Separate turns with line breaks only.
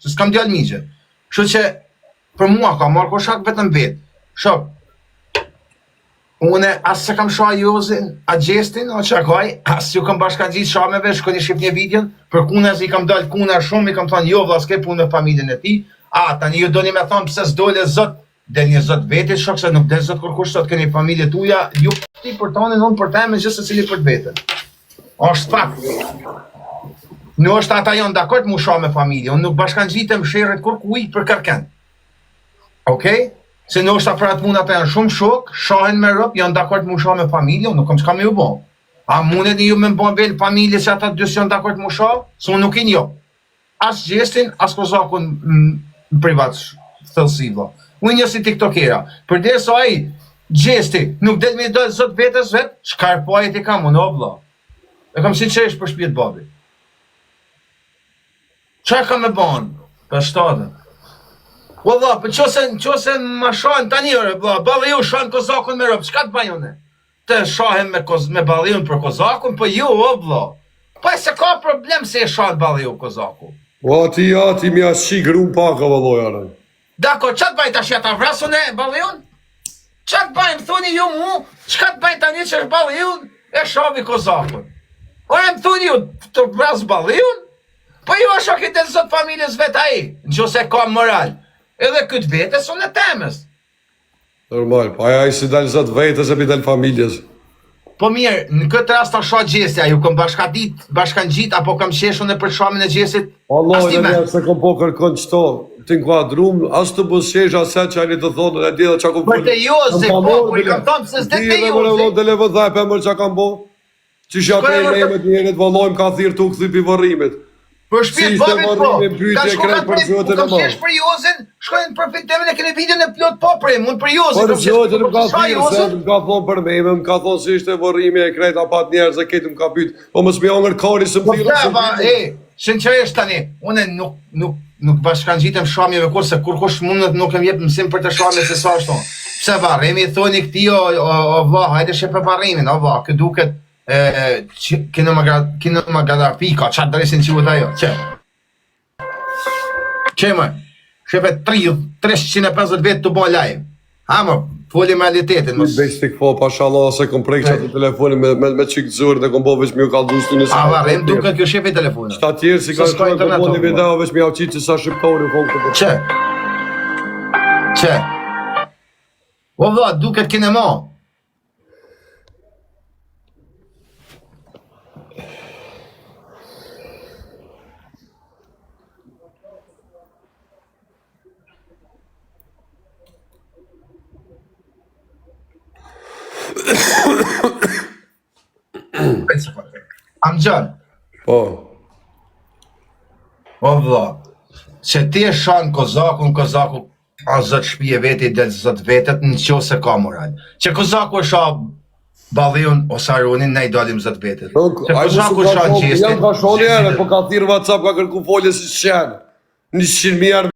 se s'kam djallë migje. Kështu që, për mua ka marrë koshak vetëm vetë. Shok, une asë se kam shoha Jozin, a Gjestin, o qakaj, asë ju kam bashkangjit shameve, shkoni shqip një videon, për kunaz i kam dalë kuna shumë, i kam thonë, jo vla, s'ke punë me familjen e ti, tani ju doni me thonë, pëse s'dole zot, del një zot vetit, shok, se nuk del zot kërkush, sot keni familje tuja, ju ti për tonë, non për teme, gjithë se cili për vetën. Është fakt. Në është ata jonë dakord mu shoha me familje, unë nuk bashkangjitem shërët kërkuj për kërken. Okej? Se në është për atë mundat e janë shumë shok, shohen me rëp, janë dakord mu shoha me familje, unë nuk kam s'ka me ju bon. A mundet ju me më bon vel familje që ata dësë janë dakord mu shoha? Se unë nuk i njo. As Gjestin, as Kozakun në privat thëllësiva. Unë një si tiktokera. Për dhe so aji, Gjesti, nuk del me dojtë zot vetës vetë, shkarpojit i kam, unë obla. E kam si qesh për shpjet babi. Qa kam me bon? Për shtatën. Valla, për qose ma shohen tani ore, balë ju shohen Kozakun me rëpë, qka të bajone? Të shohen me balë ju për Kozakun, për ju, o vla. Pa se ka problem se e shohen balë ju Kozakun.
Ati mi asë shikë rumë paka vëllojare.
Dako, qa të bajnë të shjeta vrasune balë ju? Qa të bajnë, thuni ju mu, qka të bajnë tani që është balë ju, e shovi Kozakun. Ore më thuni ju të vrasë balë ju? Po ju është akit e zot familjes vet aji, në që se ka moral. Edhe këtë vetës unë e temës.
Normal, pa aja i si dalë zot vetës e pi dalë familjes.
Po mirë, në këtë rast të shoha Gjestja, ju kom bashkangjit, apo kam qeshun e për shohamin e Gjestit?
Allah, në njerë se kom po kërkon qëto, të n'kuadrum, asë të bës shesh aset që ajni të thonë, e di dhe qa kom
për të Jozi, po, i kam thonë pëse s'det të Jozi.
Dhe levë dhaj për mërë qa kam bo, që shja prej lemet njerit, vëllojmë ka thirë të u këthy pi vërrimit.
Për shpjet babit po, ka shkokat prej, ku kam qesh për Jozin, shkojnë për fitemin e kene videon e plot po prej, mund për Jozin.
Për Jozin më ka thirë, se më ka thonë për me, më ka thonë si ishte vërrimi e krejt apat njerë, se ketë më ka bytë, po më s'mi angër kari së më thirë.
Sinqerisht tani, une nuk bashkangjitem shohamjeve kur, se kur kush mundet nuk e mjep mësim për të shohamje se sa është tonë. Pse varrimi, thoni këti o vla, hajde shë për varrimin, o vla, këtë duket kinematografia, qatë dresin që vëtë ajo, që? Që më? Shepe 350 vetë të bo live. Ha më, foli me realitetin.
Beshti këpo, pashallah, se kom prejkë qatë të telefonin me qikë zërë dhe kom bo veç mi u kaldu së të njësë.
A varrim, duke kjo shepe telefonin.
Qëta tjerë si ka shkojnë të bo një video veç mi au qitë që sa shqiptori u konë këtë.
Që? Që? O vla, duke kinema. Amgjan.
Po.
O vla, që ti e shanë Kozakun, a zot shpije veti dhe zot vetet në qo se ka moral. Që Kozaku e shanë Balliun o Sarunin, ne i dalim zot vetet. Që Kozaku e shanë Gjestin.
Jam ka shonë ere, po ka thirë WhatsApp ka kërku folje si qenë. 100.000